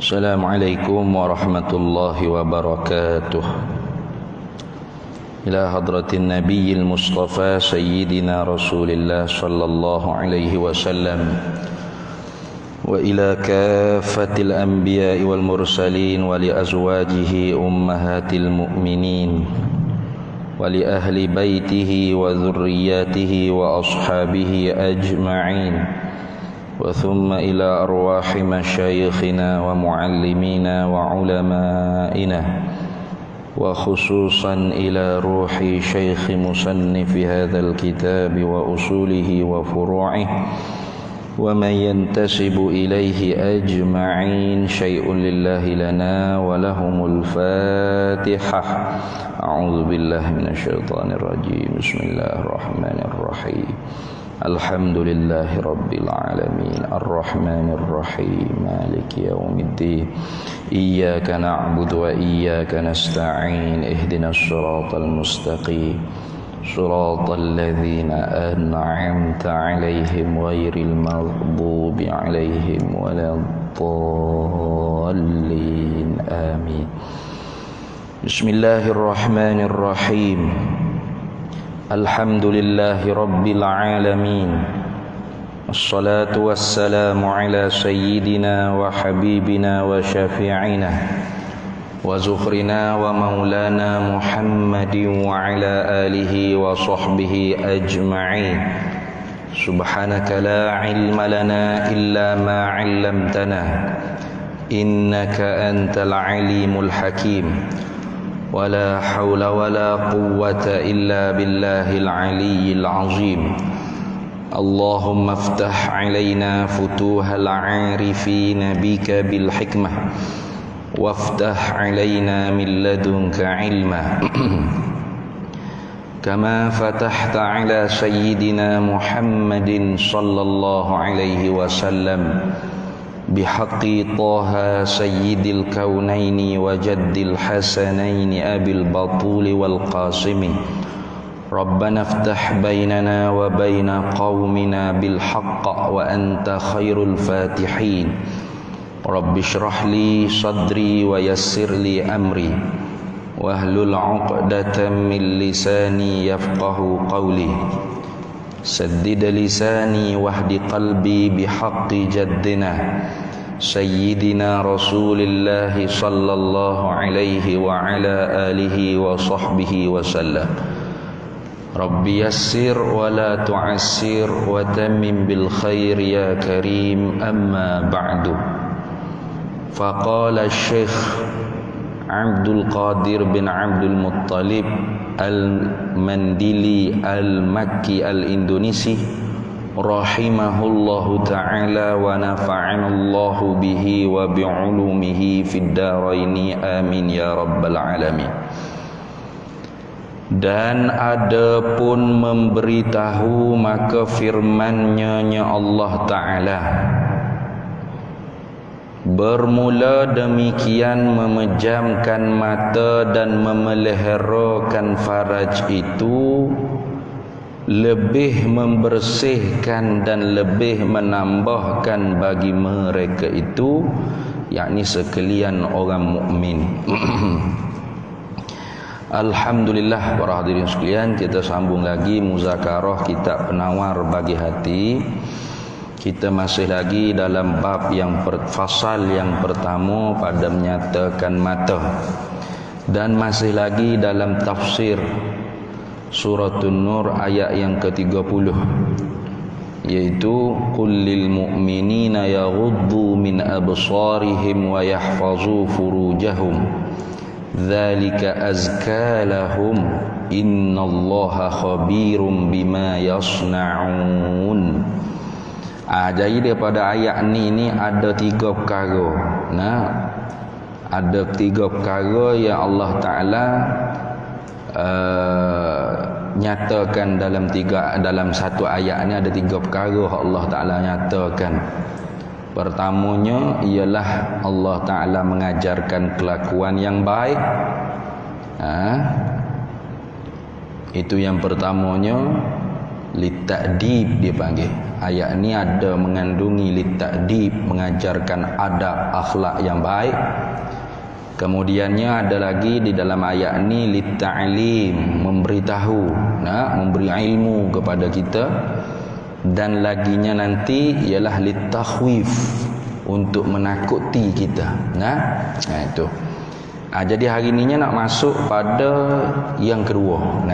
Assalamualaikum warahmatullahi wabarakatuh. Ila hadratin nabiyil mustafa sayyidina rasulillah sallallahu alaihi wasallam wa ila kafatil anbiya'i wal mursalin wa li azwajihi ummahatil mu'minin wa li ahli baitihi wa dhurriyyatihi wa ashabihi ajma'in wa thumma ila arwahi masyayikhina wa muallimina wa ulama'ina wa khususan ila ruhi syaikh musannifi hadzal kitab wa usulihi wa furu'ihi wa man yantasibu ilaihi ajma'in syai'un lillahi lana wa lahumul fatihah. A'udzu billahi minasyaitonir rajim. Bismillahirrahmanirrahim. Alhamdulillahi rabbil alamin arrahmanir rahim maliki yaumiddin iyyaka na'budu wa iyyaka nasta'in ihdinas siratal mustaqim siratal ladzina an'amta 'alaihim ghairil maghdubi 'alaihim waladdallin amin. Bismillahirrahmanirrahim. Alhamdulillahi rabbil alamin. Assalatu wassalamu ala sayyidina wa habibina wa syafi'ina wa zukhrina wa maulana Muhammadin wa ala alihi wa sahbihi ajma'in. Subhanaka la ilma lana illa ma 'allamtana innaka antal alimul hakim. ولا حول ولا قوة إلا بالله العلي العظيم. اللهم افتح علينا فتوح العارفين بك بالحكمة وافتح علينا من لدنك علما كما فتحت على سيدنا محمد صلى الله عليه وسلم بحق طه سيد الكونين وجد الحسنين أبي البطول والقاسم. ربنا افتح بيننا وبين قومنا بالحق وأنت خير الفاتحين. رب اشرح لي صدري ويسر لي أمري واحلل عقدة من لساني يفقه قولي. سدد لساني واهد قلبي بحق جدنا سيدنا رسول الله صلى الله عليه وعلى آله وصحبه وسلم. رب يسر ولا تعسر وتمم بالخير يا كريم. أما بعد. فقال الشيخ عبد القادر بن عبد المطلب المندلي المكي الإندونيسي رحمه الله تعالى ونفعنا الله به وبعلومه في الدارين آمين يا رب العالمين. Dan adapun memberitahu maka firman-Nya Allah Ta'ala, bermula demikian memejamkan mata dan memeliharakan faraj itu lebih membersihkan dan lebih menambahkan bagi mereka itu, yakni sekalian orang mukmin. Alhamdulillah para hadirin sekalian, kita sambung lagi muzakarah kitab Penawar Bagi Hati. Kita masih lagi dalam bab yang fasal yang pertama pada menyatakan mata, dan masih lagi dalam tafsir Suratun Nur ayat yang ke-30, yaitu qul lil mu'minina yaghuddu min absarihim wa yahfazu furujahum dzalika azka lahum innallaha khabirum bima yasnaun. Jadi daripada ayat ni ada tiga perkara. Ada tiga perkara yang Allah Ta'ala nyatakan dalam satu ayat ni. Ada tiga perkara Allah Ta'ala nyatakan. Pertamanya ialah Allah Ta'ala mengajarkan kelakuan yang baik. Itu yang pertamanya. Litadib dia panggil. Ayat ni ada mengandungi litadib, mengajarkan adab akhlak yang baik. Kemudiannya ada lagi di dalam ayat ni lita'lim, memberitahu, memberi ilmu kepada kita. Dan laginya nanti ialah litakhwif, untuk menakuti kita. Itu. Jadi hari ininya nak masuk pada yang kedua.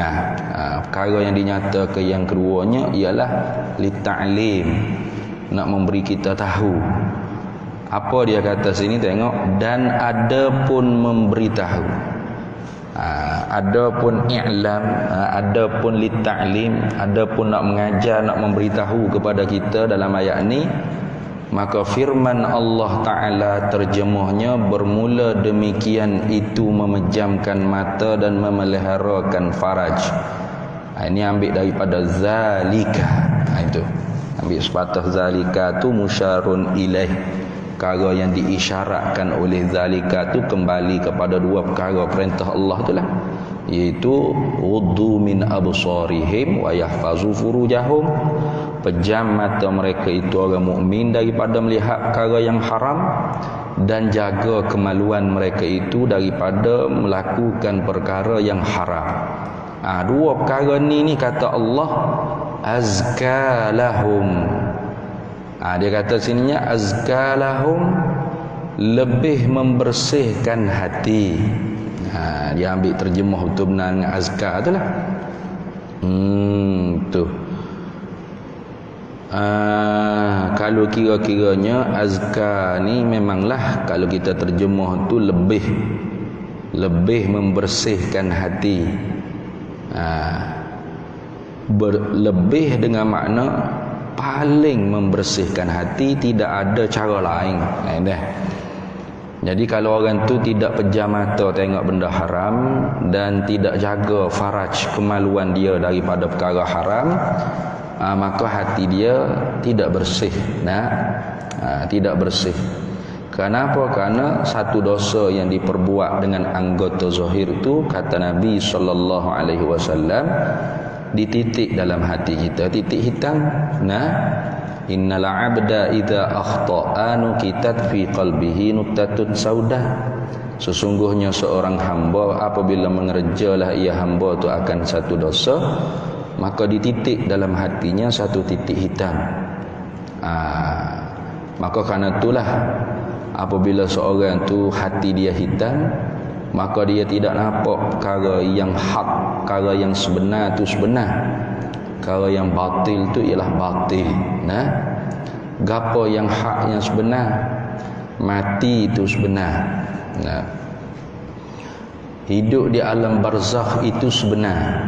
Perkara yang dinyatakan yang keduanya ialah lita'lim, nak memberi kita tahu. Apa dia kata sini, tengok, dan ada pun memberitahu. Ada pun i'lam, ada pun lita'lim, ada pun nak mengajar, nak memberitahu kepada kita dalam ayat ni. Maka firman Allah Ta'ala terjemahnya bermula demikian itu memejamkan mata dan memeliharakan faraj. Ini ambil daripada zalika. Itu ambil sepatah zalika tu musyarun ilaih, perkara yang diisyaratkan oleh zalika tu kembali kepada dua perkara perintah Allah tu lah, iaitu uddu min absarihim wa yahfazu furujahum, pejam mata mereka itu orang mukmin daripada melihat perkara yang haram, dan jaga kemaluan mereka itu daripada melakukan perkara yang haram. Dua perkara ni kata Allah azka lahum. Dia kata sininya azka lahum, lebih membersihkan hati. Dia ambil terjemah betul benar dengan azka tu lah. Tu. Kalau kira-kiranya azka ni memanglah kalau kita terjemah tu lebih membersihkan hati. Lebih dengan makna paling membersihkan hati, tidak ada cara lain. Jadi kalau orang tu tidak pejam mata tengok benda haram dan tidak jaga faraj, kemaluan dia daripada perkara haram, maka hati dia tidak bersih. Tidak bersih. Kenapa? Karena satu dosa yang diperbuat dengan anggota zahir itu, kata Nabi SAW, dititik dalam hati kita, titik hitam. Innal 'abda idza akhta'a nukitat fi qalbihi nuqtatun sauda. Sesungguhnya seorang hamba apabila mengerjalah ia hamba itu akan satu dosa, maka dititik dalam hatinya satu titik hitam. Maka kerana itulah apabila seorang tu hati dia hitam, maka dia tidak nampak perkara yang hak, perkara yang sebenar tu sebenar, perkara yang batil tu ialah batil. Gapo yang hak yang sebenar, mati itu sebenar. Hidup di alam barzakh itu sebenar.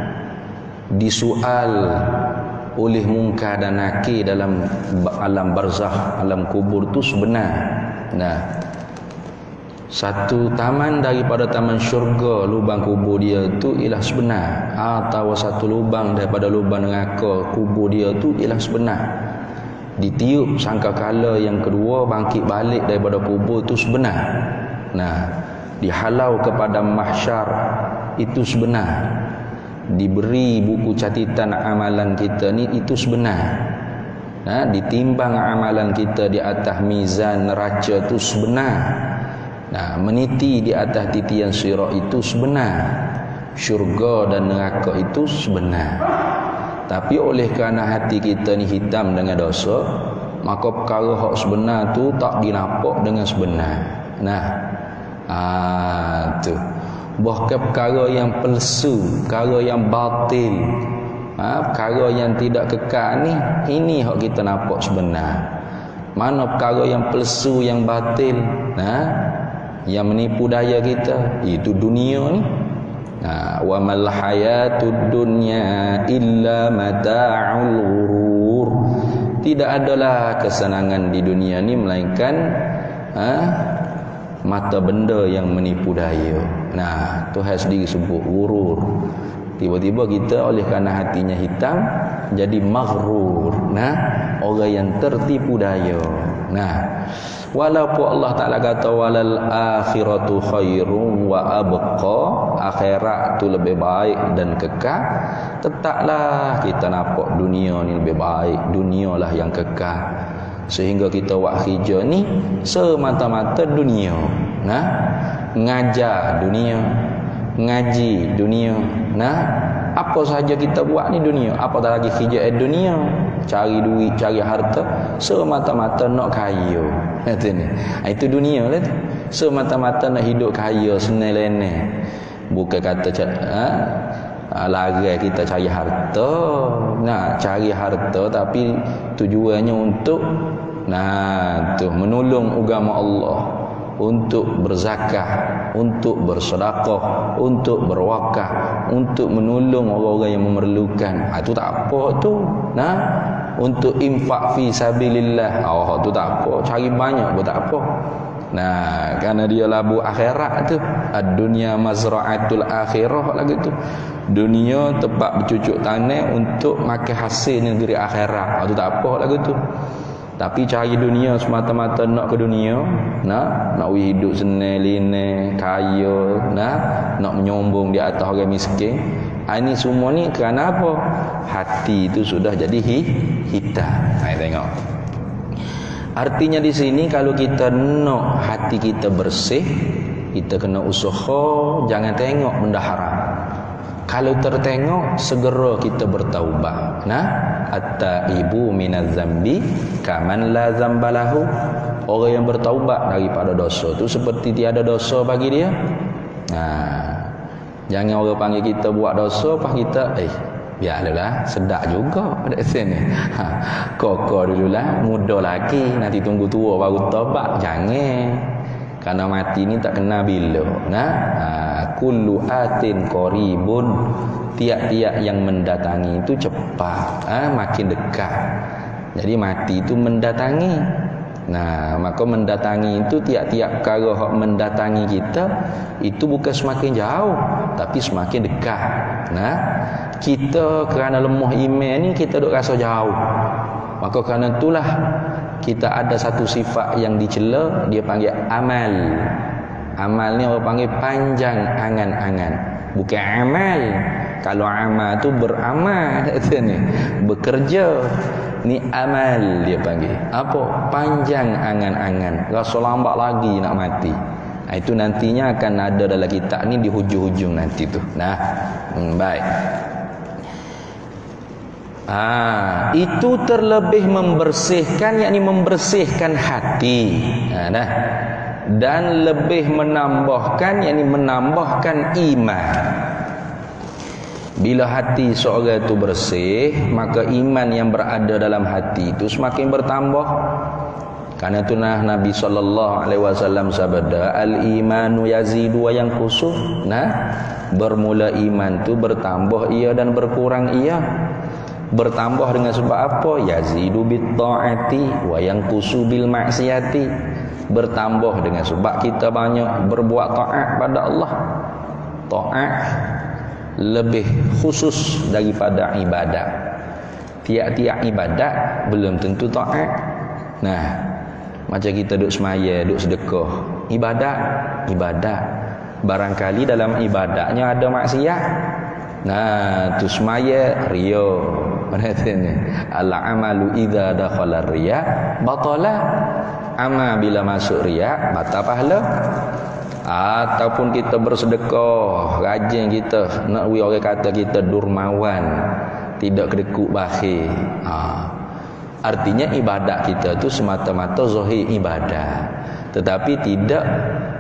Disual oleh munkar dan nakir dalam alam barzakh, alam kubur itu sebenar. Satu taman daripada taman syurga, lubang kubur dia tu ialah sebenar. Atau satu lubang daripada lubang neraka, kubur dia tu ialah sebenar. Ditiup sangkakala yang kedua bangkit balik daripada kubur tu sebenar. Dihalau kepada mahsyar itu sebenar. Diberi buku catatan amalan kita ni itu sebenar. Ditimbang amalan kita di atas mizan neraca itu sebenar. Meniti di atas titian sirat itu sebenar. Syurga dan neraka itu sebenar. Tapi oleh kerana hati kita ni hitam dengan dosa, maka perkara hak sebenar tu tak dinampak dengan sebenar. Tu. Bahkan perkara yang palsu, perkara yang batil, perkara yang tidak kekal ni, ini hak kita nampak sebenar. Mana perkara yang palsu, yang batil, yang menipu daya kita, itu dunia ni. Wa mal hayatud dunya illa mata'ul ghurur. Tidak adalah kesenangan di dunia ni melainkan mata benda yang menipu daya. Tuhan sendiri sebut ghurur. Tiba-tiba kita oleh kerana hatinya hitam jadi maghrur, orang yang tertipu daya. Walaupun Allah Ta'ala kata walal akhiratu khairum wa abqa, akhirat tu lebih baik dan kekal, tetaplah kita nampak dunia ni lebih baik, dunia lah yang kekal. Sehingga kita buat kerja ni semata-mata dunia. Nah, ngajar dunia, ngaji dunia. Nah, apa sahaja kita buat ni dunia. Apa tak lagi kerja dunia, cari duit, cari harta, semata-mata nak kaya. Kata ni. Itu dunia lah tu. Semata-mata nak hidup kaya senang-lenang. Bukan kata lari kita cari harta. Nak cari harta tapi tujuannya untuk menolong agama Allah, untuk berzakah, untuk bersedekah, untuk berwakaf, untuk menolong orang-orang yang memerlukan. Itu tak apa tu. Untuk infak fi sabilillah. Tu tak apa. Cari banyak pun tak apa. Kerana dia labu akhirat tu. Ad-dunya mazra'atul akhirah lagi tu. Dunia tempat bercucuk tanah untuk makan hasil negeri akhirat. Tu tak apa lagi tu. Tapi cari dunia semata-mata nak ke dunia, nak hidup senang-lenang, kaya, nak menyombong di atas orang miskin. Ini semua ni kerana apa? Hati itu sudah jadi hitam. Tengok. Artinya di sini kalau kita nak hati kita bersih, kita kena usaha, jangan tengok benda haram. Kalau tertengok, segera kita bertaubat. At-taibu minaz zambi kaman la zambalahu. Orang yang bertaubat daripada dosa tu seperti tiada dosa bagi dia. Jangan orang panggil kita buat dosa, pas kita biarlah, sedap juga pada sini. Kokoh dululah, muda lagi, nanti tunggu tua baru taubat. Jangan. Karena mati ni tak kena bila. Kullu atin qaribun, tiap-tiap yang mendatangi itu cepat, makin dekat. Jadi mati itu mendatangi. Maka mendatangi itu tiap-tiap perkara hak mendatangi kita itu bukan semakin jauh tapi semakin dekat. Kita kerana lemah iman ni kita duk rasa jauh. Maka kerana itulah kita ada satu sifat yang dicela, dia panggil amal. Amal ni orang panggil panjang angan-angan. Bukan amal. Kalau amal tu beramal, ni bekerja. Ni amal dia panggil. Apa? Panjang angan-angan. Rasa lambat lagi nak mati. Itu nantinya akan ada dalam kitab ni di hujung-hujung nanti tu. Baik. Itu terlebih membersihkan, yakni membersihkan hati. Dan lebih menambahkan, yakni menambahkan iman. Bila hati seorang itu bersih, maka iman yang berada dalam hati itu semakin bertambah. Karena itu Nabi SAW sabda, al-imanu yazidu wa yanqusu. Bermula iman itu bertambah ia dan berkurang ia. Bertambah dengan sebab apa? Yazidu bit ta'ati wa yanqusu bil maksiati. Bertambah dengan sebab kita banyak berbuat taat pada Allah. Taat lebih khusus daripada ibadat. Tiap-tiap ibadat belum tentu taat. Macam kita duk semaya, duk sedekah, ibadat. Barangkali dalam ibadatnya ada maksiat. Tu semaya riya. Al-amalu idza dakhala riya batala. Amal bila masuk riya batal pahala. Ataupun kita bersedekah, rajin kita, nak orang kata kita dermawan, tidak kedekut bakhil. Artinya ibadat kita tu semata-mata zahir ibadat, tetapi tidak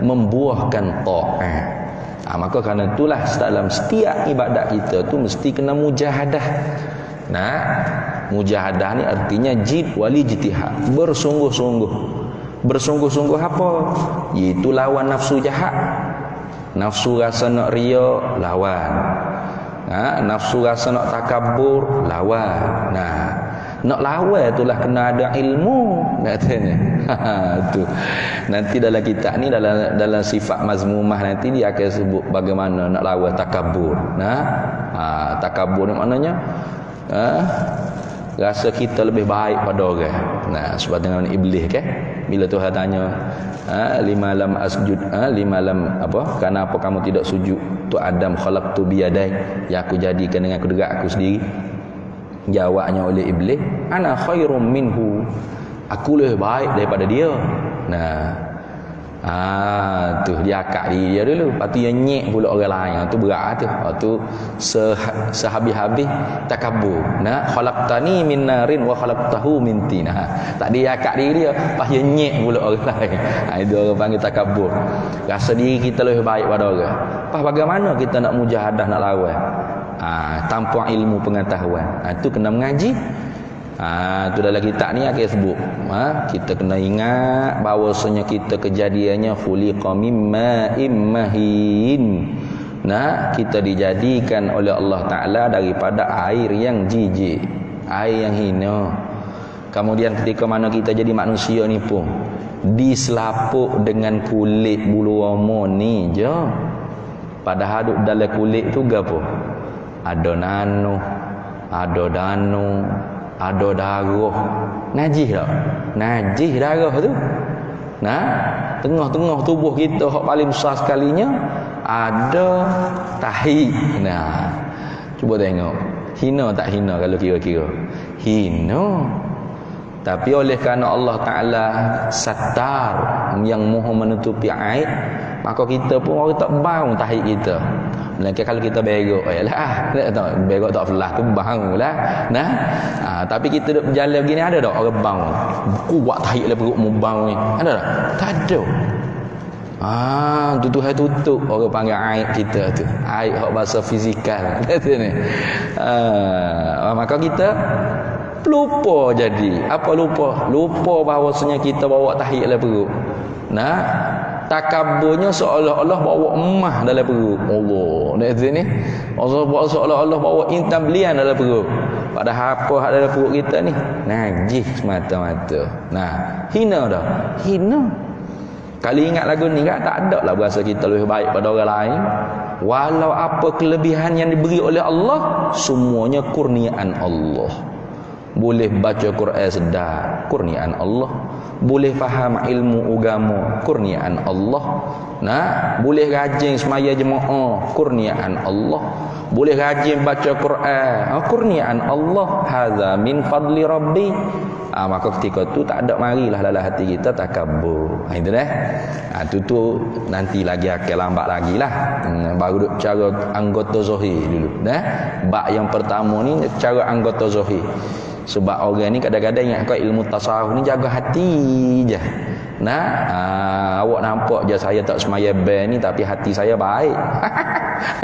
membuahkan taat. Maka kerana itulah dalam setiap ibadat kita tu mesti kena mujahadah. Mujahadah ni artinya jid wali ijtihad, bersungguh-sungguh. Bersungguh-sungguh apa? Iaitu lawan nafsu jahat. Nafsu rasa nak riya, lawan. Nafsu rasa nak takabur, lawan. Nak lawan itulah kena ada ilmu, katanya. Tu. Nanti dalam kitab ni dalam sifat mazmumah nanti dia akan sebut bagaimana nak lawan takabur. Takabur ni maknanya rasa kita lebih baik pada orang. Sebab dengan iblis kan, bila Tuhan tanya, lima lam asjud, lima lam apa? Kenapa kamu tidak sujud? Tu Adam khalaqtu biyadai, yang aku jadikan dengan kedua aku sendiri. Jawabnya oleh iblis, ana khairum minhu, aku lebih baik daripada dia. Nah, tu dia akak diri dia dulu. Lepas tu dia nyek pula orang lain. Tu berat tu. Lepas tu sehabis-habis takabur. Nah, khalaqtani min narin wa khalaqtahu min tin. Tak dia akak diri dia, lepas dia nyek pula orang lain. Itu orang panggil takabur. Rasa diri kita lebih baik pada orang. Lepas bagaimana kita nak mujahadah, nak lawan? Tanpa ilmu pengetahuan. Itu kena mengaji. Tu dalam kitab ni akan sebut. Kita kena ingat bahawasanya kita kejadiannya khuliqa mimma immahin. Kita dijadikan oleh Allah Ta'ala daripada air yang jijik, air yang hina. Kemudian ketika mana kita jadi manusia ni pun diselapuk dengan kulit bulu roma ni je. Padahal duduk dalam kulit tu gapo? Ada nano, ada dano, ada darah. Najis tak? Najis darah tu. Tengah-tengah tubuh kita hak paling besar sekalinya ada tahi. Cuba tengok. Hina tak hina kalau kira-kira? Hina. Tapi oleh kerana Allah Ta'ala satar, yang maha menutupi aib, maka kita pun orang tak bau tahi kita. Melainkan kalau kita berok, berok tak felah tu bau lah. Tapi kita duduk berjalan begini, ada tak orang bau? Kuat tahi lah perut mu bau ni. Ada tak? Tak ada. Tu Tuhan tutup, orang panggil aib kita tu. Aib hak bahasa fizikal. Maka kita lupa jadi. Apa lupa? Lupa bahawasanya kita bawa tahi dalam perut. Takaburnya seolah-olah bawa emas dalam perut. Allah. Nak sini. Seolah-olah bawa intan belian dalam perut. Padahal apa hak dalam perut kita ni? Najis semata-mata. Hina dah. Hina. Kali ingat lagu ni kan, tak ada lah berasa kita lebih baik pada orang lain. Walau apa kelebihan yang diberi oleh Allah, semuanya kurniaan Allah. Boleh baca Quran sedar, kurniaan Allah. Boleh faham ilmu agama, kurniaan Allah. Boleh rajin semaya jemaah, kurniaan Allah. Boleh rajin baca Quran, kurniaan Allah. Hadza min fadli rabbi. Maka ketika tu tak ada marilah dalam hati kita takabur. Itu dah. Tu nanti lagi akan lambat lagi lah. Baru duk cara anggota zahir dulu. Bab yang pertama ni cara anggota zahir. Sebab orang ni kadang-kadang ingat kau ilmu tasawuf ni jaga hati je. Awak nampak je saya tak semaya ben ni, tapi hati saya baik.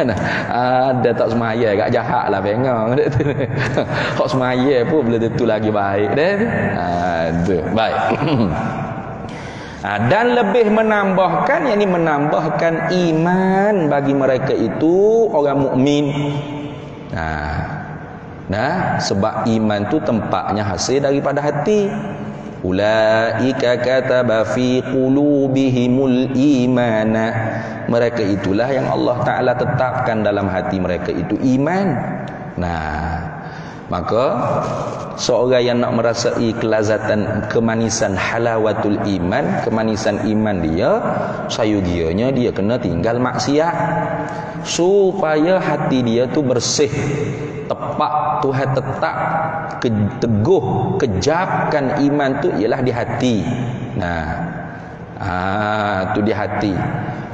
Ada tak semaya agak jahat lah pengang. Hak semaya pun belum tentu lagi baik dah. Tu baik. Dan lebih menambahkan, yakni menambahkan iman bagi mereka itu orang mukmin. Sebab iman tu tempatnya hasil daripada hati. Ulaika kataba fi qulubihimul imana. Mereka itulah yang Allah Ta'ala tetapkan dalam hati mereka itu iman. Maka seorang yang nak merasai kelazatan, kemanisan halawatul iman, kemanisan iman dia, sayugianya dia kena tinggal maksiat supaya hati dia tu bersih. Tepat Tuhan tetap teguh kejapkan iman tu ialah di hati. Tu di hati.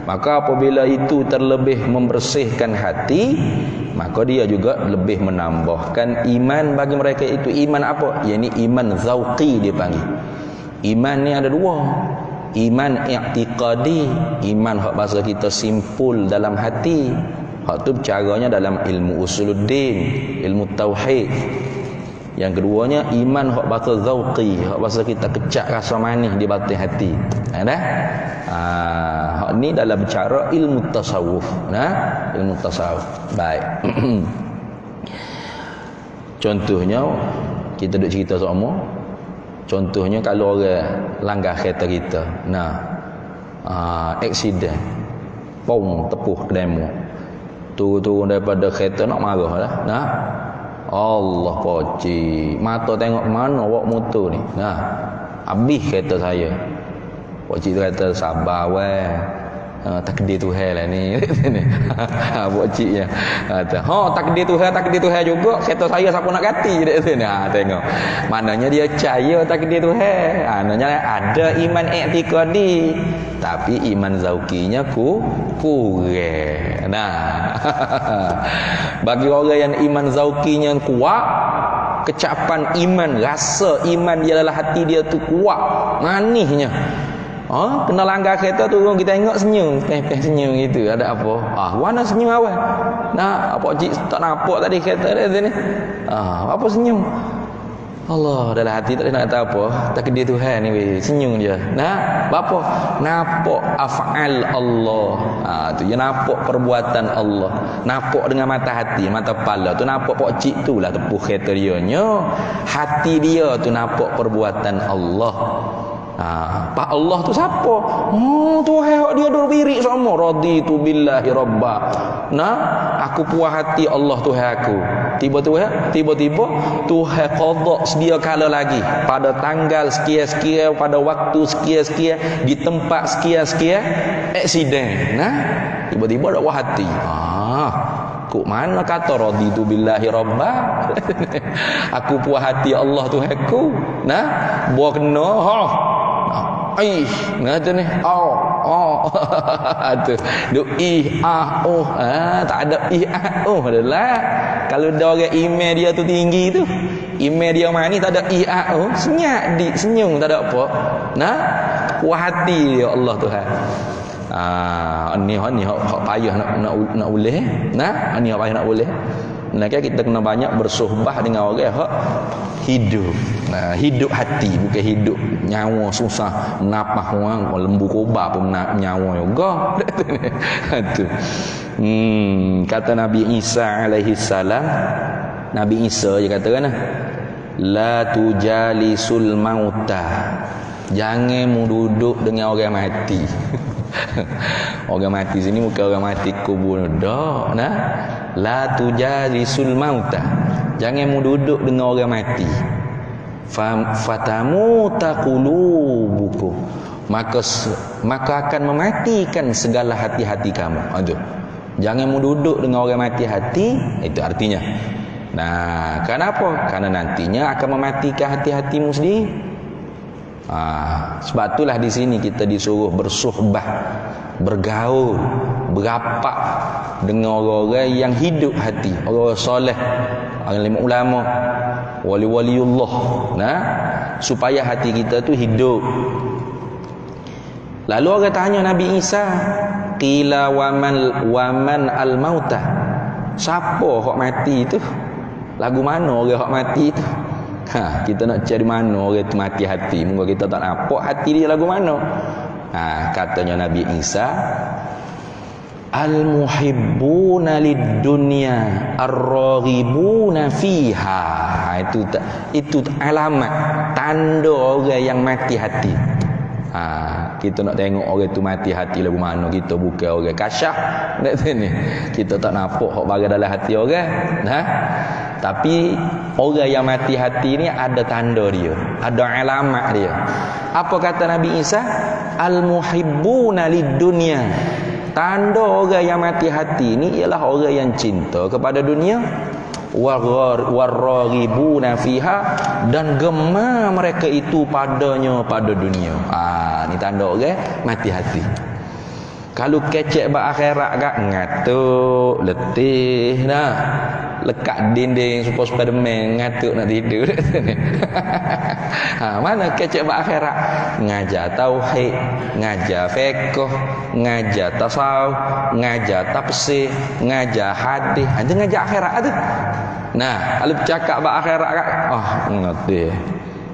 Maka apabila itu terlebih membersihkan hati, maka dia juga lebih menambahkan iman bagi mereka itu. Iman apa? Yakni iman zauqi dia panggil. Iman ni ada dua. Iman i'tiqadi, iman hak bahasa kita simpul dalam hati. Hak tu caranya dalam ilmu usuluddin, ilmu tauhid. Yang keduanya iman hak bahasa zauqi, hak bahasa kita kecak rasa manis di batin hati. Hak ni dalam bicara ilmu tasawuf. Ilmu tasawuf. Baik. Contohnya kita duk cerita sama. Contohnya kalau orang langgar kereta kita. Aksiden. Pom tepuh demo. Turun daripada kereta nak marah lah. Allah poci. Mata tengok mana awak motor ni. Habis kereta saya. Pak cik tu kata sabar weh. Takdir Tuhan lah ni. Pak ciknya kata, takdir Tuhan juga. Kata saya siapa nak ganti dekat sini. Tengok. Maknanya dia percaya takdir Tuhan. Maknanya ada iman i'tiqadi, tapi iman zauqinya kurang. Nah. Bagi orang yang iman zauqinya kuat, kecapan iman, rasa iman dia dalam hati dia tu kuat, manisnya. Kena langgar kereta tu kita tengok senyum, senyum gitu. Ada apa? Warna senyum awal. Nah, apa cik tak nampak tadi kereta dia ni. Apa senyum? Allah, dalam hati tak nak kata apa. Takdir Tuhan ni senyum dia. Nah, apa? Nampak af'al Allah. Tu dia nampak perbuatan Allah. Nampak dengan mata hati, mata kepala tu nampak pak cik tu lah tepuh kereta dia nya. Hati dia tu nampak perbuatan Allah. Pak Allah tu siapa? Tuhan dia duduk birik semua. Raditu billahi rabba. Nah, aku puas hati Allah Tuhan aku. Tiba-tiba Tuhan qada sedia kala lagi pada tanggal sekian-sekian, pada waktu sekian-sekian, di tempat sekian-sekian, aksiden. Nah, tiba-tiba ada puas hati. Kok mana kata raditu billahi rabba? Aku puas hati Allah Tuhanku. Nah, buah kena ngata ni tu duk tak ada adalah kalau ada orang email dia tu tinggi tu, email dia manis, tak ada senyap senyum, tak ada apa. Nah, puas hati dia Allah Tuhan. Ni hak payah nak boleh. Nah, ni hak payah nak boleh. Nah, kita kena banyak bersuhbah dengan orang hak hidup. Hidup hati, bukan hidup nyawa susah. Napah orang lembu kobar pun nyawa juga. Tu. Kata Nabi Isa alaihi salam, Nabi Isa dia kata kan, la tujalisul mauta. Jangan mu duduk dengan orang mati. Orang mati sini bukan orang mati kubur dah. Nah, la tujalisul mauta. Jangan mu duduk dengan orang mati. Fatamuta qulubukum. Maka akan mematikan segala hati-hati kamu. Aduh. Jangan mu duduk dengan orang mati hati, itu artinya. Nah, kenapa? Karena nantinya akan mematikan hati-hatimu sendiri. Sebab itulah di sini kita disuruh bersuhbah, bergaul, berapak dengan orang-orang yang hidup hati, orang-orang soleh, alim ulama, wali-waliullah. Nah, supaya hati kita tu hidup. Lalu orang tanya Nabi Isa, qila waman al-mauta. Siapa hak mati tu? Lagu mana orang hak mati tu? Kita nak cari mana orang tu mati hati. Moga kita tak nampak hati dia lagu mana. Katanya Nabi Isa, al-muhibbuna lid-dunya ar-raghibuna fiha. Itu alamat, tanda orang yang mati hati. Kita nak tengok orang tu mati hati lagu mana. Kita bukan orang kasyaf dekat sini. Kita tak nampak hak barang dalam hati orang. Tapi orang yang mati hati ni ada tanda dia, ada alamat dia. Apa kata Nabi Isa? Al-muhibbuna lid-dunya. Tanda orang yang mati hati ni ialah orang yang cinta kepada dunia, warraghibuna fiha, dan gemar mereka itu padanya, pada dunia. Ni tanda orang mati hati. Kalau kecek bak akhirat gak ngatuk, letih dah. Lekat dinding supaya Spiderman ngatuk nak tidur. Mana kecek bak akhirat? Ngajar tauhid, ngajar fiqh, ngajar tasawuf, ngajar tafsir, ngajar hadis. Ada ngajar akhirat tu. Nah, kalau bercakap bak akhirat gak, ngerti.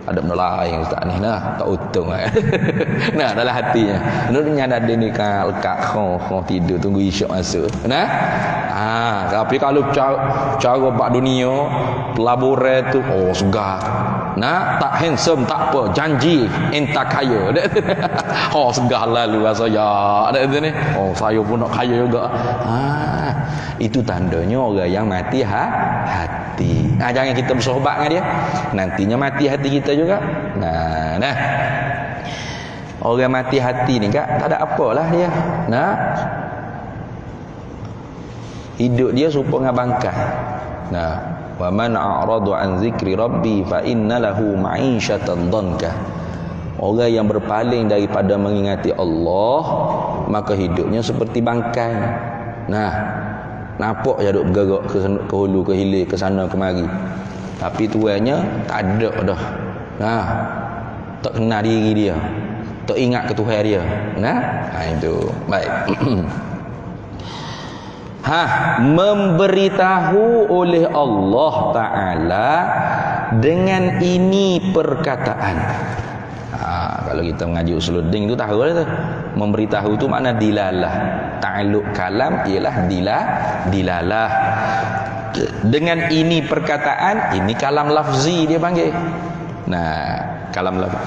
Ada benda lain ustaz ni, tak untung. Nah, dalam hatinya dia nyadar dia ni kan lekat kau tidur tunggu isyak masuk. Nah, tapi kalau cara bak dunia pelaburan tu segar. Nah, tak handsome tak apa, janji entar kaya. Segar lalu saya ada ni. Saya pun nak kaya juga. Itu tandanya orang yang mati hati. Jangan kita bersohbat dengan dia, nantinya mati hati kita juga. Nah. Orang mati hati ni tak ada apalah dia. Nah, hidup dia serupa dengan bangkai. Nah, wa man a'radu an zikri rabbi fa inna lahu ma'isyatan dhanka. Orang yang berpaling daripada mengingati Allah, maka hidupnya seperti bangkai. Nah, nampak je duk bergerak ke hulu ke hilir, ke sana kemari. Tapi tuannya tak ada dah. Nah, tak kenal diri dia. Tak ingat ke Tuhan dia. Nah, itu. Baik. Memberitahu oleh Allah Ta'ala dengan ini perkataan. Kalau kita mengaji usuluddin itu tahu dah tu. Memberitahu tu makna dilalah. Ta'alluq kalam ialah dilalah. Dengan ini perkataan, ini kalam lafzi dia panggil. Nah, kalam lafzi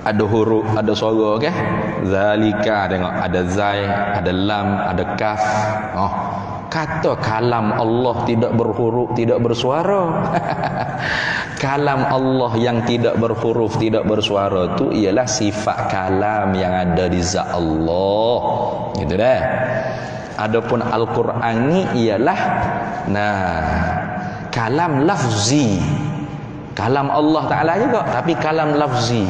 ada huruf, ada suara kan? Zalika, tengok ada zai, ada lam, ada kaf. Oh, kata kalam Allah tidak berhuruf, tidak bersuara. Kalam Allah yang tidak berhuruf, tidak bersuara tu ialah sifat kalam yang ada di zat Allah. Gitu dah. Adapun Al-Quran ni ialah kalam lafzi. Kalam Allah Ta'ala juga, tapi kalam lafzi.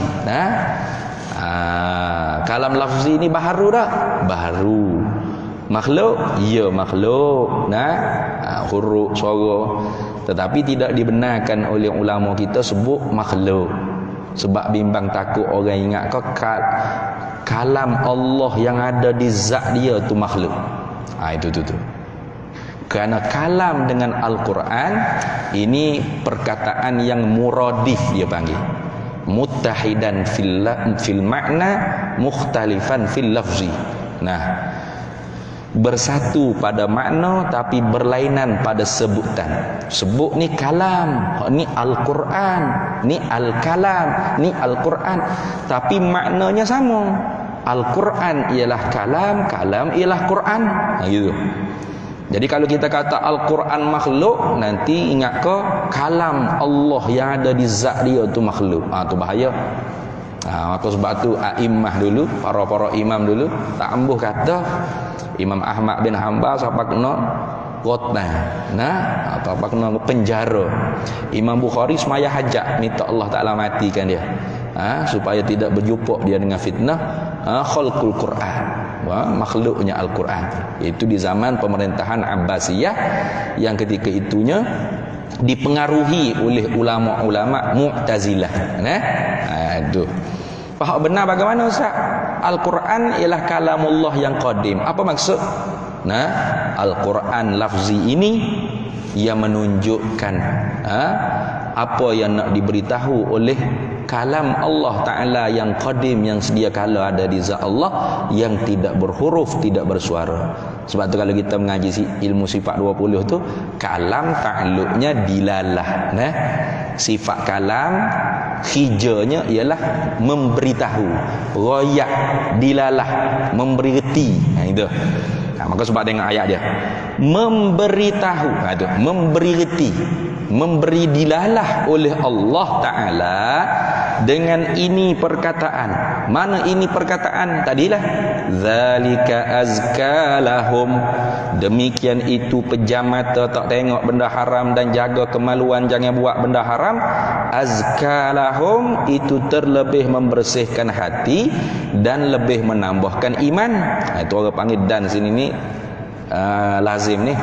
Kalam lafzi ni baharu tak? Baharu. Makhluk? Ya, makhluk. Huruf, suara. Tetapi tidak dibenarkan oleh ulama kita sebut makhluk. Sebab bimbang takut orang ingat kau kalam Allah yang ada di zat dia tu makhluk. Itu. Kerana kalam dengan Al-Quran ini perkataan yang muradif dia panggil. Muttahidan fil makna, mukhtalifan fil lafzi. Bersatu pada makna tapi berlainan pada sebutan. Sebut ni kalam, ni Al-Quran, ni Al-Kalam, ni Al-Quran, tapi maknanya sama. Al-Quran ialah kalam, kalam ialah Quran. Gitu. Jadi kalau kita kata Al-Quran makhluk, nanti ingat ke kalam Allah yang ada di zat dia tu makhluk. Tu bahaya. Maka sebab tu a'immah dulu, para imam dulu tak ambuh kata Imam Ahmad bin Hanbal siapa kena qatna, atau apa kena penjara. Imam Bukhari semaya hajat minta Allah Taala matikan dia. Supaya tidak berjumpa dia dengan fitnah khalqul Quran. Makhluknya Al-Quran. Itu di zaman pemerintahan Abbasiyah yang ketika itunya dipengaruhi oleh ulama-ulama Mu'tazilah. Itu. Faham benar bagaimana Ustaz? Al-Quran ialah kalamullah yang qadim. Apa maksud? Al-Quran lafzi ini yang menunjukkan apa yang nak diberitahu oleh kalam Allah Ta'ala yang qadim, yang sedia kala ada di zat Allah, yang tidak berhuruf, tidak bersuara. Sebab tu kalau kita mengaji ilmu sifat 20 tu, kalam ta'alluqnya dilalah. Sifat kalam hijanya ialah memberitahu, royak, dilalah, memberi reti. Itu. Maka sebab dengan ayat dia memberitahu, itu memberi reti, memberi dilalah oleh Allah Ta'ala dengan ini perkataan. Mana ini perkataan? Tadilah zalika azka lahum, demikian itu pejam mata tak tengok benda haram dan jaga kemaluan jangan buat benda haram. Azka lahum, itu terlebih membersihkan hati dan lebih menambahkan iman. Itu orang panggil dan sini ni lazim ni,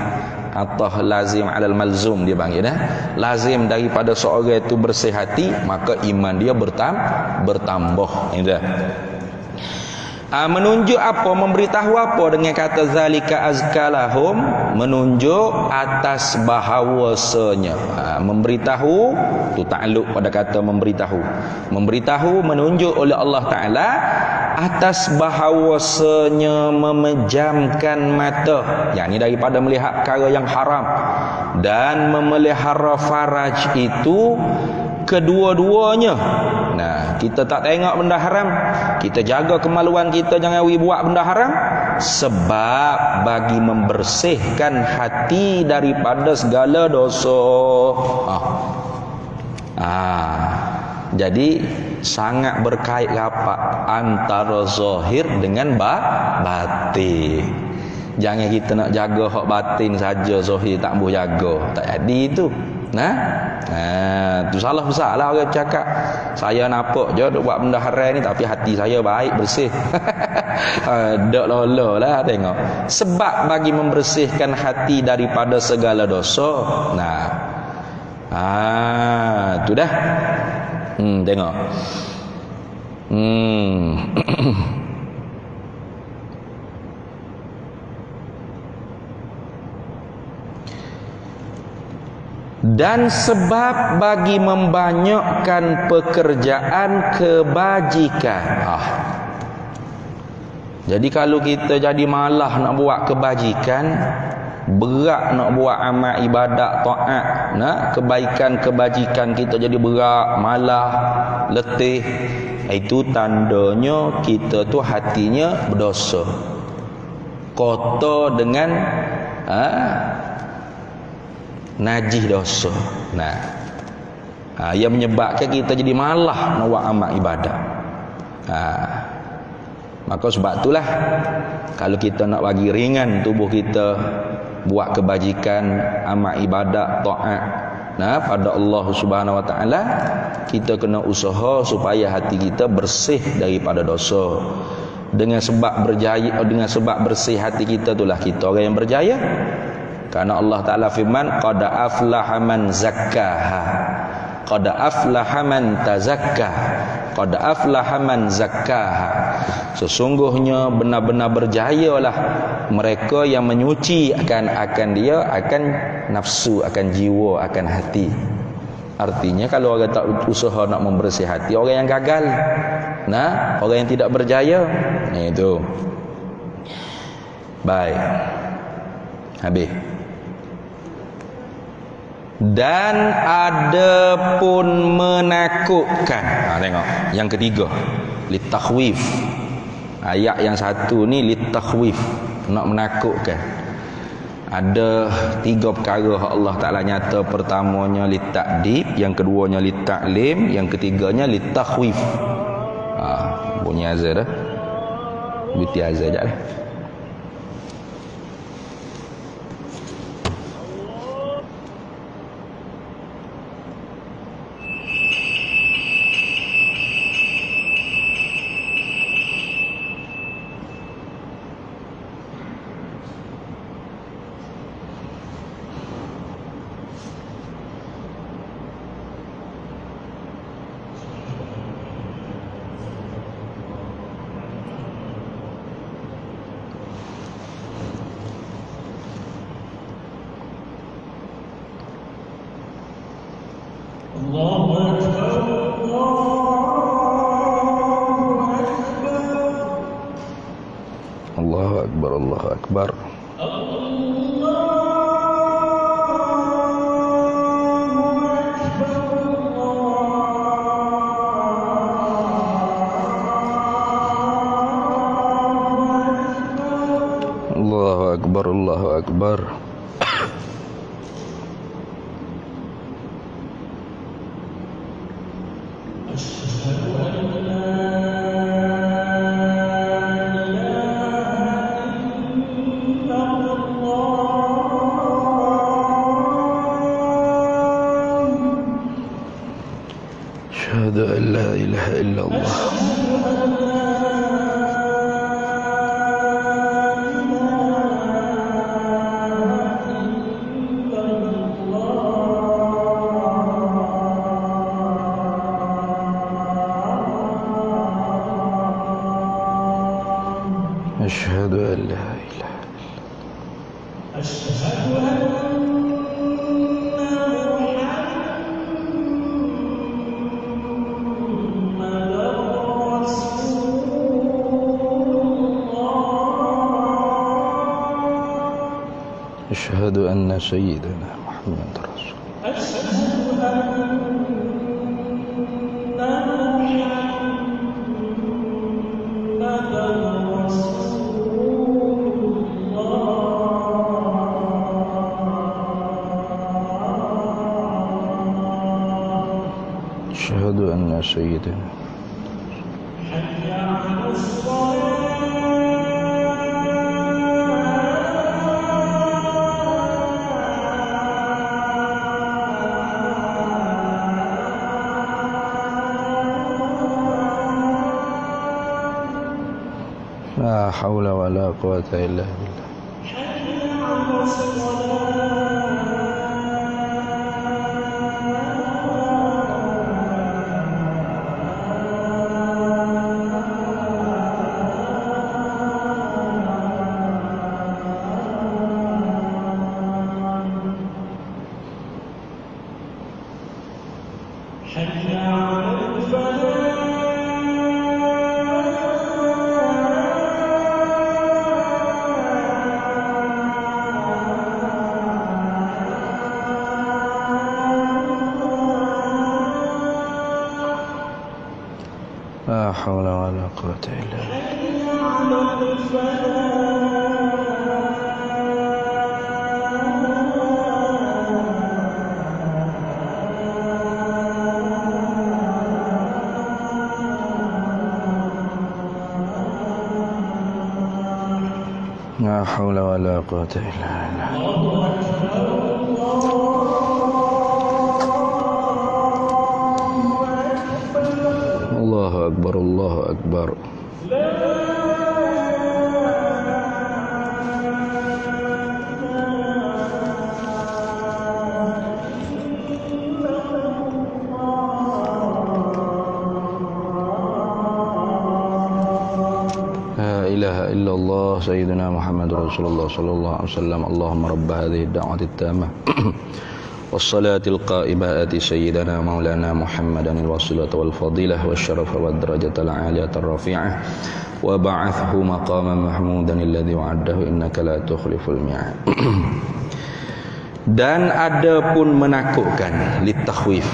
atau lazim alal malzum dia panggil. Lazim daripada seorang itu bersih hati, maka iman dia bertambah. Menunjuk apa? Memberitahu apa dengan kata zalika azkalahum? Menunjuk atas bahawasanya. Memberitahu tu takluk pada kata memberitahu. Memberitahu menunjuk oleh Allah Ta'ala atas bahawasanya memejamkan mata, yang ini daripada melihat perkara yang haram, dan memelihara faraj itu kedua-duanya. Kita tak tengok benda haram, kita jaga kemaluan kita jangan buat benda haram, sebab bagi membersihkan hati daripada segala dosa. Jadi sangat berkait rapat antara zahir dengan batin. Jangan kita nak jaga hak batin saja, zahir tak boleh jaga, tak jadi tu. Tu salah besar lah orang cakap saya nampak je duk buat benda haram ni tapi hati saya baik bersih. Dak lola lah tengok. Sebab bagi membersihkan hati daripada segala dosa. Tu dah. Tengok. Dan sebab bagi membanyakkan pekerjaan kebajikan. Jadi kalau kita jadi malah nak buat kebajikan, berat nak buat amal ibadat taat, kebaikan kebajikan kita jadi berat, malah, letih, itu tandanya kita tu hatinya berdosa, kotor dengan najis dosa. Yang menyebabkan kita jadi malah nak buat amal ibadat. Maka sebab itulah kalau kita nak bagi ringan tubuh kita buat kebajikan, amal ibadat, taat pada Allah Subhanahu Wa Taala, kita kena usaha supaya hati kita bersih daripada dosa. Dengan sebab bersih hati kita itulah kita orang yang berjaya. Karena Allah Ta'ala firman, qad aflaha man zakkaha, qad aflaha man tazakka, qad aflaha man zakkaha. Sesungguhnya benar-benar berjayalah mereka yang menyuci akan dia, akan nafsu, akan jiwa, akan hati. Artinya kalau orang tak usaha nak membersih hati, orang yang gagal, orang yang tidak berjaya. Itu. Baik. Habis. Dan ada pun menakutkan. Tengok yang ketiga, litakhwif. Ayat yang satu ni litakhwif, nak menakutkan. Ada 3 perkara Allah Ta'ala nyata. Pertamanya litakdib, yang keduanya litaklim, yang ketiganya litakhwif. Bunyi azan dah. Binti azan sekejap dah. Allahu Akbar, Allahu Akbar. Allahu Akbar, Allahu Akbar. Asyhadu an la ilaha illallah. Asyhadu an la ilaha illallah. Asyhadu an أشهد أن سيدنا محمد رسول الله. أشهد أن سيدنا حول ولا قوة إلا بالله. لا حول ولا قوة إلا بالله. لا حول ولا قوة إلا بالله. الله أكبر الله أكبر. لا إله إلا الله سيدنا محمد رسول الله صلى الله عليه وسلم. اللهم رب هذه الدعوة التامة والصلاة القائمة آت سيدنا مولانا محمدا الوسيلة والفضيلة والشرف والدرجة العالية الرفيعة وبعثه مقاما محمودا الذي وعده إنك لا تخلف الميعاد. Dan ada pun menakutkan litakhwif.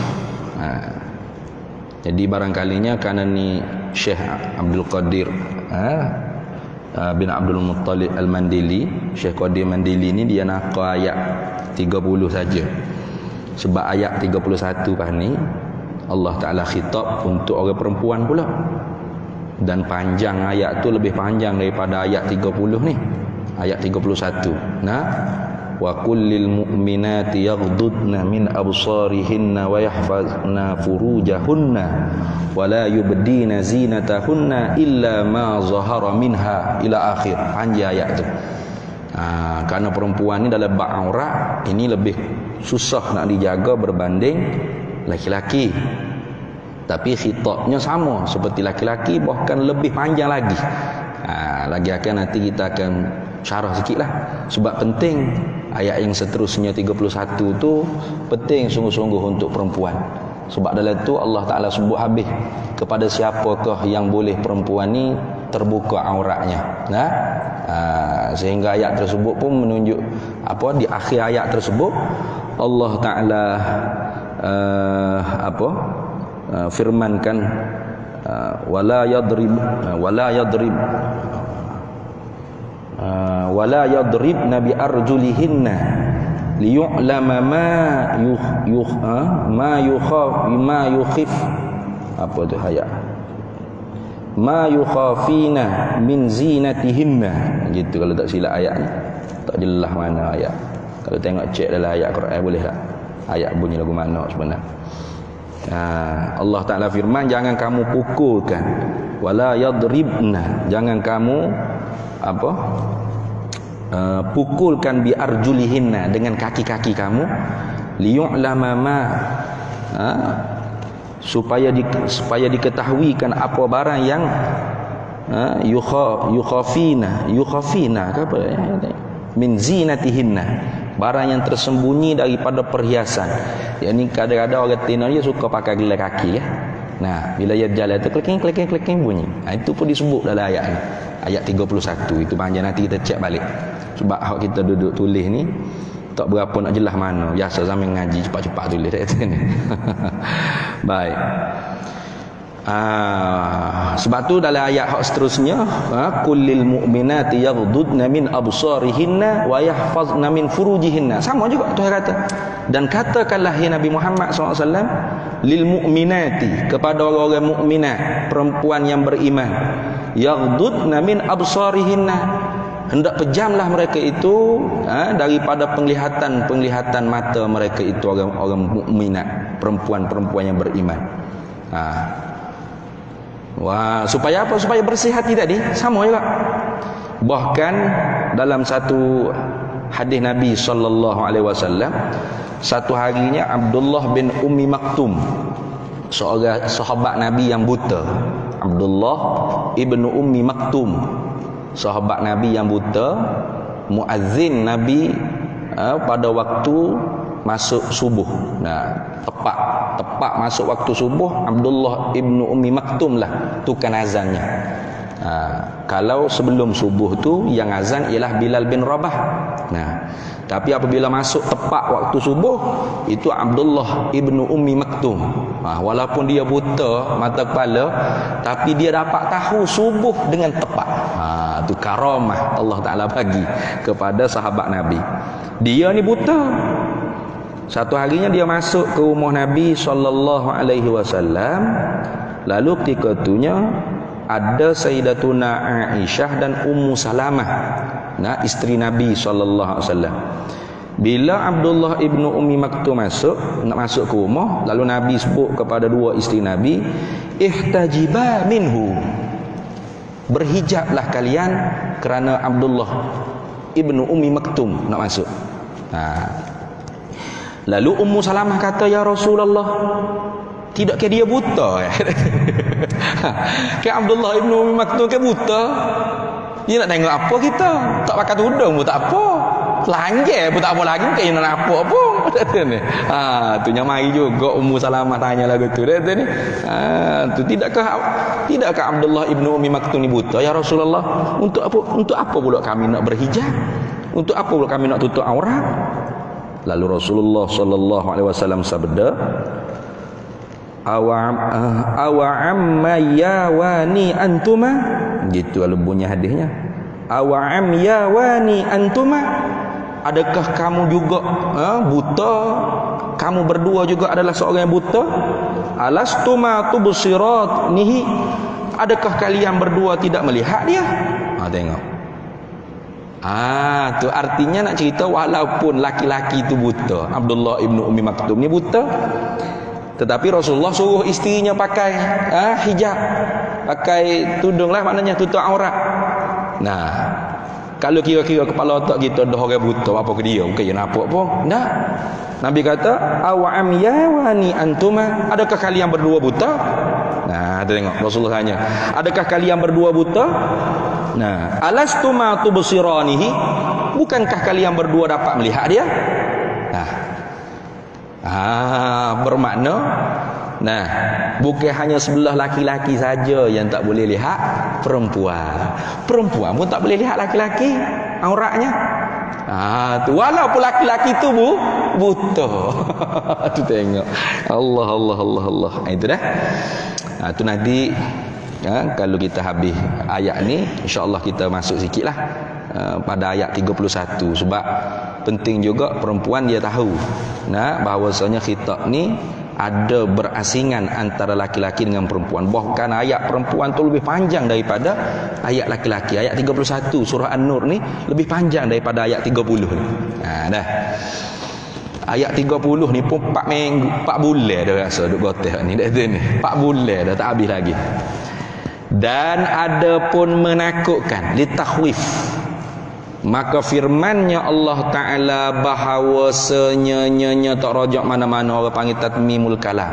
Jadi barangkalinya karena ni Syekh Abdul Qadir bin Abdul Muttalib Al-Mandili, Syekh Qadir Mandili ni dia nak ayat 30 saja. Sebab ayat 31 pas ni Allah Ta'ala khitab untuk orang perempuan pula. Dan panjang ayat tu lebih panjang daripada ayat 30 ni. Ayat 31. Nah, wa kullil mu'minati yaghdudna min absarihinna wa yahfazna furujahunna wa la yubdina zinatahunna illa ma zahara minha ila akhir. Panjang ayat tu. Kerana perempuan ni dalam bab aurat ini lebih susah nak dijaga berbanding laki-laki. Tapi khitabnya sama seperti laki-laki, bahkan lebih panjang lagi. Lagi akan nanti kita akan syarah sikit lah. Sebab penting ayat yang seterusnya 31 tu penting sungguh-sungguh untuk perempuan. Sebab dalam tu Allah Ta'ala sebut habis kepada siapakah yang boleh perempuan ni terbuka auratnya. Sehingga ayat tersebut pun menunjuk di akhir ayat tersebut Allah Ta'ala firmankan wala yadribna bi arjulihinna liyu'lama ma yukhif apa tu ayat ma yukhafina min zinatihinna gitu kalau tak silap ayatnya. Tak jelas mana ayat. Kalau tengok cek dalam ayat Quran boleh tak ayat bunyi lagu mana sebenarnya. Allah Ta'ala firman jangan kamu pukulkan, wala yadribna, jangan kamu pukulkan bi arjulihinna, dengan kaki-kaki kamu, liyu'lama ma, supaya diketahuikan apa barang yang yukhafina ke apa min zinatihinna, barang yang tersembunyi daripada perhiasan. Yang ni kadang-kadang orang Tino dia suka pakai gelar kaki ya. Nah, bila dia jalan tu kleking bunyi. Itu pun disebut dalam ayat ni. Ayat 31 itu panjang, nanti kita cek balik. Sebab hak kita duduk tulis ni tak berapa nak jelas mana. Biasa zaman ngaji cepat-cepat tulis kat sini. Baik. Sebab tu dalam ayat hak seterusnya kullil mu'minati yaghdudna min absarihinna wa yahfazna min furujihinna. Sama juga Tuhan kata. Dan katakanlah ya Nabi Muhammad SAW lil mu'minati, kepada orang-orang mukminat, perempuan yang beriman, yaghdudna min absarihinna, hendak pejamlah mereka itu daripada penglihatan mata mereka itu, orang-orang mukminat, perempuan-perempuan yang beriman. Supaya apa? Supaya bersih hati tadi. Sama juga. Bahkan dalam satu hadis Nabi sallallahu alaihi wasallam, satu harinya Abdullah bin Ummi Maktum, seorang sahabat Nabi yang buta. Abdullah ibnu Ummi Maktum, sahabat Nabi yang buta, muazzin Nabi pada waktu masuk subuh. Nah, tepat masuk waktu subuh, Abdullah ibnu Ummi Maktum lah tukang azannya. Kalau sebelum subuh tu yang azan ialah Bilal bin Rabah. Nah, tapi apabila masuk tepat waktu subuh, itu Abdullah ibnu Ummi Maktum. Walaupun dia buta mata kepala, tapi dia dapat tahu subuh dengan tepat. Itu karamah Allah Ta'ala bagi kepada sahabat Nabi. Dia ni buta. Satu harinya dia masuk ke rumah Nabi sallallahu alaihi wasallam. Lalu ketika itunya ada Sayyidatuna Aisyah dan Ummu Salamah, isteri Nabi sallallahu alaihi wasallam. Bila Abdullah ibnu Ummi Maktum nak masuk ke rumah, lalu Nabi sebut kepada dua isteri Nabi, ihtajiba minhu, berhijablah kalian kerana Abdullah ibnu Ummi Maktum nak masuk. Lalu Ummu Salamah kata, ya Rasulullah, tidak ke dia buta? Ke Abdullah ibnu Ummi Maktum ke buta? Dia nak tengok apa kita? Tak pakai tudung pun tak apa, telanjang pun tak apa lagi, bukan nak nampak pun. Tu yang mari juga Ummu Salamah tanya lagu tu. Tu tidakkah Abdullah ibnu Ummi Maktum ni buta, ya Rasulullah? Untuk apa pula kami nak berhijab? Untuk apa pula kami nak tutup aurat? Lalu Rasulullah sallallahu alaihi wasallam sabda, awa amma yawani antuma, gitu kalau bunyi hadisnya. Awa am yawani antuma, adakah kamu juga buta? Kamu berdua juga adalah seorang yang buta? Alastuma tubsirat nihi, adakah kalian berdua tidak melihat dia? Tengok. Tu artinya nak cerita walaupun laki-laki itu buta, Abdullah ibnu Ummi Maktum ni buta, tetapi Rasulullah suruh isterinya pakai hijab, pakai tudung lah, maknanya tutup aurat. Nah, kalau kira-kira kepala otak kita dah orang buta, apa ke dia? Bukan dia nampak pun. Tak. Nabi kata, awa'am yawani antuma, adakah kalian berdua buta? Nah, tengok Rasulullah tanya, adakah kalian berdua buta? Nah, alastuma tubsiranihi, bukankah kalian berdua dapat melihat dia? Bermakna bukan hanya sebelah laki-laki saja yang tak boleh lihat perempuan. Perempuan pun tak boleh lihat laki-laki auratnya. Walaupun laki-laki tu buta. Tu tengok. Allah. Itu dah. Tu nanti kalau kita habis ayat ni, insya-Allah kita masuk sikitlah pada ayat 31, sebab penting juga perempuan dia tahu bahawasanya khitab ni ada berasingan antara laki-laki dengan perempuan. Bahkan ayat perempuan tu lebih panjang daripada ayat laki-laki. Ayat 31 surah An-Nur ni lebih panjang daripada ayat 30 ni. Dah. Ayat 30 ni pun 4 bulan dah rasa duk goteh ni dah ni. 4 bulan dah tak habis lagi. Dan ada pun menakutkan, litakhwif. Maka firmannya Allah Ta'ala bahawasanya tak rajak mana-mana, orang panggil tatmimul kalam,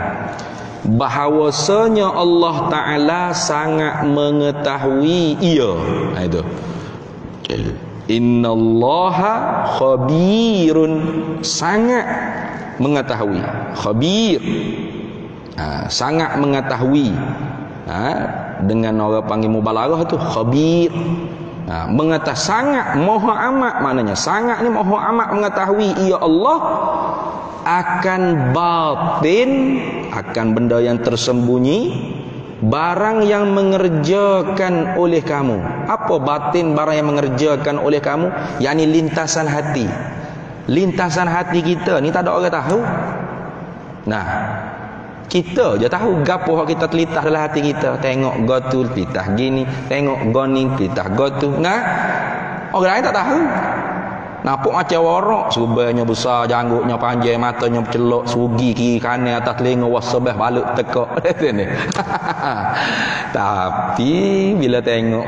bahawasanya Allah Ta'ala sangat mengetahui ia. Itu innallaha khabirun, sangat mengetahui. Khabir, sangat mengetahui. Dengan orang panggil mubalaghah tu khabir. Sangat maha amat, maknanya sangat ni maha amat mengetahui ia Allah akan batin, akan benda yang tersembunyi, barang yang mengerjakan oleh kamu. Apa batin barang yang mengerjakan oleh kamu? Yakni lintasan hati. Lintasan hati kita ni tak ada orang tahu. Kita je tahu gapo hak kita telitah dalam hati kita. Tengok gotu telitah gini, tengok goni telitah gotu. Orang lain tak tahu. Nampak macam warak, serbannya besar, janggutnya panjang, matanya bercelok, sugi kiri kanan atas telinga, wasabah balik tekak. Tapi bila tengok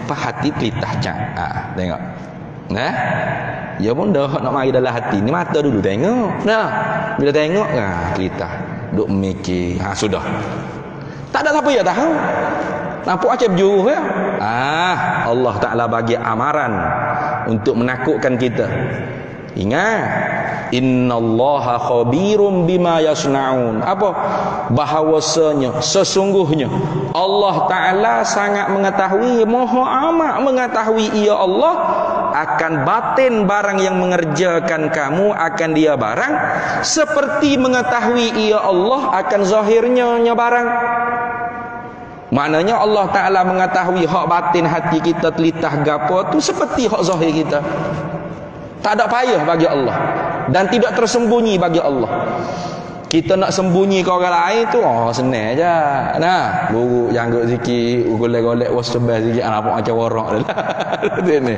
hati telitah cang. Tengok. Nah, ya pun dah nak mari dalam hati ni, mata dulu tengok. Nah, bila tengok telitah duk mikir. Sudah. Tak ada siapa yang tahu. Nampak macam berjuruh ya? Allah Ta'ala bagi amaran untuk menakutkan kita. Ingat, innallaha khabirum bima yasnaun. Apa? Bahawasanya, sesungguhnya Allah Ta'ala sangat mengetahui, maha amat mengetahui ia Allah akan batin barang yang mengerjakan kamu akan dia barang, seperti mengetahui ia Allah akan zahirnya barang. Maknanya Allah Ta'ala mengetahui hak batin hati kita, telitah gapo tu seperti hak zahir kita. Tak ada payah bagi Allah dan tidak tersembunyi bagi Allah. Kita nak sembunyi ke orang lain tu senang aja. Nah, buruk janggut sikit, golek-golek wasbah sikit, nampak macam warak dah. Tu ni.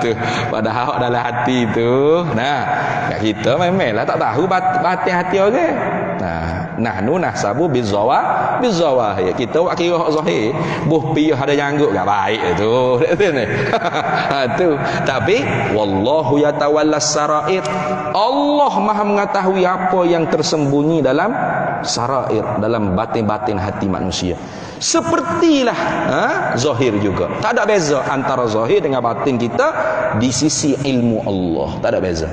Tu padahal dalam hati tu. Nah, kat kita memanglah tak tahu batin hati orang. Nahnu nahsabu bizawahir. Kita buat kira hak zahir, buh piyah ada janggut gak baik tu. Tu ni. Tu. Tapi wallahu yatawallas sarair. Allah Maha mengetahui apa yang tersembunyi dalam sarair, dalam batin-batin hati manusia. Sepertilah zahir juga. Tak ada beza antara zahir dengan batin kita di sisi ilmu Allah. Tak ada beza.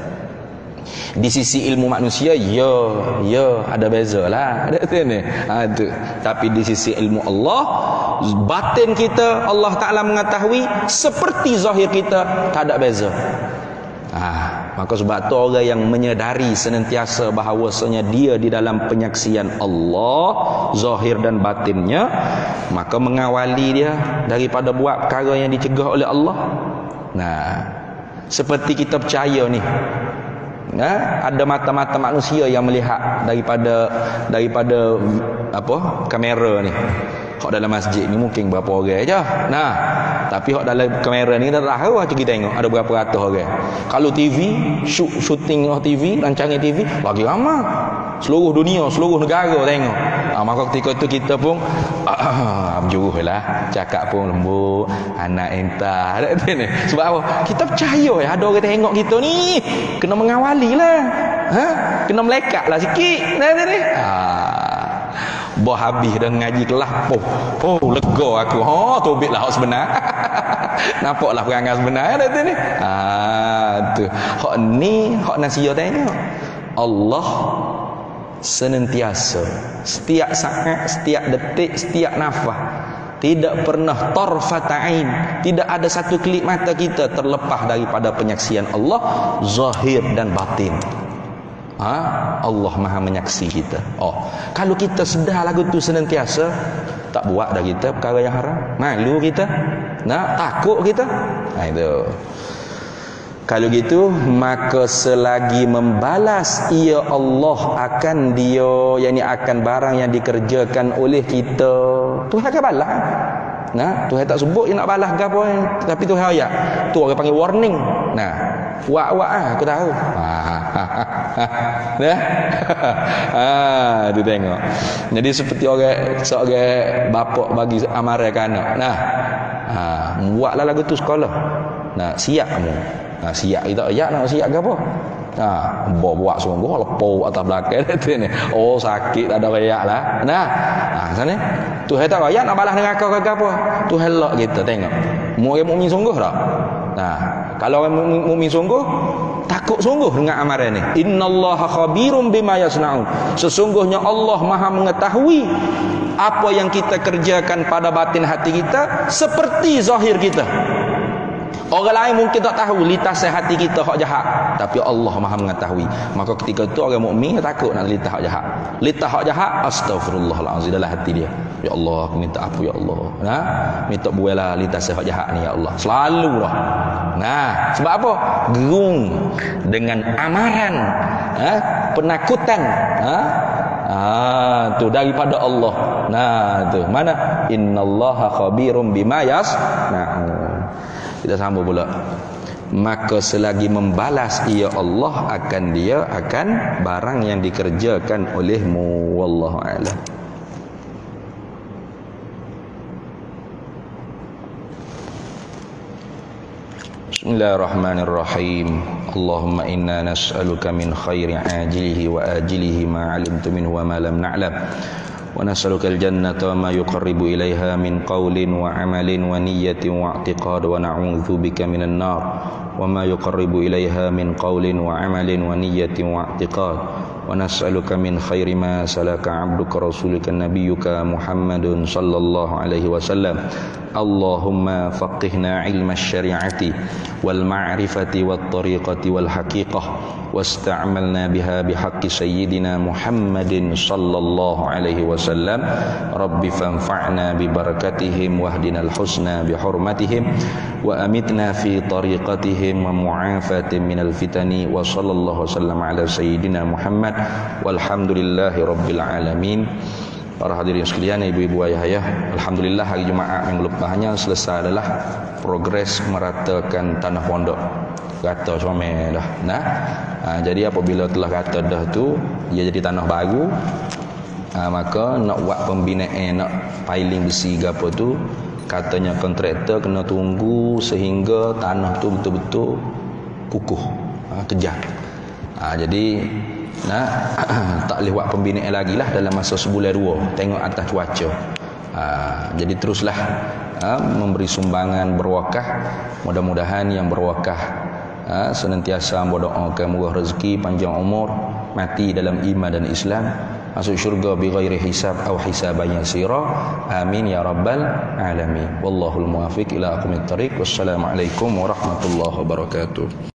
Di sisi ilmu manusia ya ada beza lah. Tu. Tapi di sisi ilmu Allah, batin kita Allah Ta'ala mengetahui seperti zahir kita, tak ada beza. Maka sebab tu orang yang menyedari senantiasa bahawasanya dia di dalam penyaksian Allah zahir dan batinnya, maka mengawali dia daripada buat perkara yang dicegah oleh Allah. Seperti kita percaya ni, ada mata-mata manusia yang melihat daripada kamera ni. Hak dalam masjid ni mungkin berapa orang aja. Tapi hak dalam kamera ni dah tahu macam kita tengok ada berapa ratus orang. Kalau TV, shooting TV, rancangan TV lagi ramai. Seluruh dunia, seluruh negara tengok. Maka ketika itu kita pun berjuruhlah, cakap pun lembut, anak entah. Sebab apa? Kita percaya ada orang tengok kita ni. Kena mengawali lah. Kena melekat lah sikit. Bah habis dah ngaji kelas lega aku. Tobiklah hak sebenar. Nampaklah perangai sebenar ni. Tu. Hak ni hak nasihat tengok. Allah senantiasa, setiap saat, setiap detik, setiap nafas, tidak pernah tarfata'ain, tidak ada satu kelip mata kita terlepas daripada penyaksian Allah zahir dan batin. Allah Maha menyaksi kita. Kalau kita sedar lagu tu senantiasa, tak buat dah kita perkara yang haram. Malu kita, takut kita. Itu. Kalau gitu, maka selagi membalas ia Allah akan dia, yakni akan barang yang dikerjakan oleh kita, Tuhan akan balas. Tuhan tak sebut dia nak balas ke apa, tapi Tuhan ayat tu orang panggil warning. Wak aku tahu. Tu tengok. Jadi seperti seorang bapak bagi amaran ke anak. Buatlah lagu tu sekolah. Siap kamu. Siap kita ayat nak siap ke apa? Buat sungguh lepo atas belakang ni. Sakit tak ada rayak lah. Sana Tuhan tak rayak nak balas neraka ke apa? Tuhan elok kita tengok. Orang mukmin sungguh tak? Kalau orang mukmin sungguh, takut sungguh dengan amaran ni. Innallaha khabirum bima yasnaun. Sesungguhnya Allah Maha mengetahui apa yang kita kerjakan pada batin hati kita seperti zahir kita. Orang lain mungkin tak tahu litas hati kita hak jahat, tapi Allah Maha mengetahui. Maka ketika itu orang mukmin takut nak litas hak jahat. Litas hak jahat, astagfirullahalazim dalam hati dia. Ya Allah, aku minta apa ya Allah. Minta buailah litas hak jahat ni ya Allah. Selalu lah. Sebab apa? Gerung dengan amaran, penakutan, tu daripada Allah. Tu mana? Innallaha khabirum bima yasnaun. Kita sambung pula. Maka selagi membalas ia Allah akan dia akan barang yang dikerjakan olehmu. Wallahu a'lam. Bismillahirrahmanirrahim. Allahumma inna nas'aluka min khairi ajilihi wa ajilihi ma 'alimtu minhu wa ma lam na'lam. Wa nas'aluka al-jannata wa ma yuqarribu ilaiha min qawlin wa 'amalin wa niyyatin wa i'tiqad wa na'udzu bika minan nar wa ma yuqarribu ilaiha min qawlin wa 'amalin wa niyyatin wa i'tiqad wa nas'aluka min khairi ma salaka 'abduka rasulika nabiyyuka Muhammadun sallallahu alaihi wasallam. Allahumma faqihna 'ilma asy-syari'ati wal ma'rifati wat tariqati wal haqiqah wasta'malna biha bihaqqi sayyidina Muhammadin sallallahu alaihi wasallam. Rabbi fanfa'na bi barakatihim wahdinal husna bi hurmatihim wa amitna fi tariqatihim wa mu'afatin minal fitani wa sallallahu wasallam ala sayyidina Muhammad walhamdulillahi rabbil alamin. Para hadirin sekalian, ibu-ibu, ayah-ayah, alhamdulillah hari Jumaat minggu lepasnya selesai adalah progres meratakan tanah pondok. Rata comel dah. Jadi apabila telah rata dah tu, ia jadi tanah baru. Maka nak buat pembinaan, nak piling besi ke apa tu, katanya kontraktor kena tunggu sehingga tanah tu betul-betul kukuh, kejam. Jadi tak boleh buat pembinaan lagi lah dalam masa sebulan dua, tengok atas cuaca. Jadi teruslah memberi sumbangan berwakah. Mudah-mudahan yang berwakah senantiasa berdoakan murah rezeki, panjang umur, mati dalam iman dan Islam, masuk syurga bighairi hisab atau hisaban yasira. Amin ya rabbal alamin. Wallahul muwaffiq ila aqwamit thariq. Wassalamualaikum warahmatullahi wabarakatuh.